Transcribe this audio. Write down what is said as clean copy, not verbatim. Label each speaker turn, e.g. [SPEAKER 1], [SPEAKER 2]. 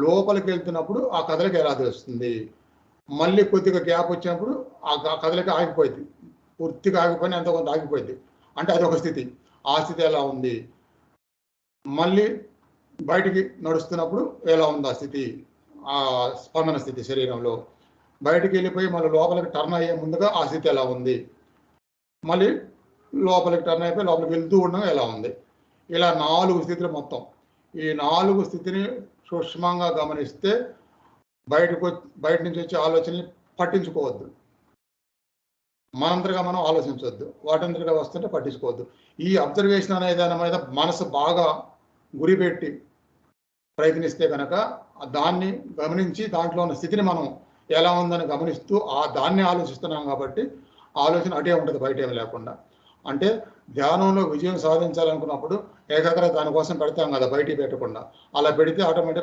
[SPEAKER 1] లోపలికి వెళ్తున్నప్పుడు ఆ కదలిక ఎలా తెలుస్తుంది? మళ్ళీ కొద్దిగా గ్యాప్ వచ్చినప్పుడు ఆ కదలిక ఆగిపోయింది. పూర్తిగా ఆగిపోయినా ఎంతో కొంత ఆగిపోయింది. అంటే అదొక స్థితి. ఆ స్థితి ఎలా ఉంది? మళ్ళీ బయటికి నడుస్తున్నప్పుడు ఎలా ఉంది ఆ స్థితి? ఆ స్పందన స్థితి శరీరంలో. బయటికి వెళ్ళిపోయి మళ్ళీ లోపలికి టర్న్ అయ్యే ముందుగా ఆ స్థితి ఎలా ఉంది? మళ్ళీ లోపలికి టర్న్ అయిపోయి లోపలికి వెళ్తూ ఉండగా ఎలా ఉంది? ఇలా 4 స్థితులు మొత్తం. ఈ 4 స్థితిని సూక్ష్మంగా గమనిస్తే బయట నుంచి వచ్చే ఆలోచనల్ని పట్టించుకోవద్దు. మనంతరగా మనం ఆలోచించొద్దు. వాటంతటిగా వస్తుంటే పట్టించుకోవద్దు. ఈ అబ్జర్వేషన్ అనే దాని మీద మనసు బాగా గురిపెట్టి ప్రయత్నిస్తే గనక దాన్ని గమనించి దాంట్లో ఉన్న స్థితిని మనం ఎలా ఉందని గమనిస్తూ దాన్ని ఆలోచిస్తున్నాం కాబట్టి ఆలోచన అటే ఉంటుంది బయటేమి లేకుండా. అంటే ధ్యానంలో విజయం సాధించాలనుకున్నప్పుడు ఏకాగ్రత దానికోసం పెడతాం కదా బయటికి పెట్టకుండా. అలా పెడితే ఆటోమేటిక్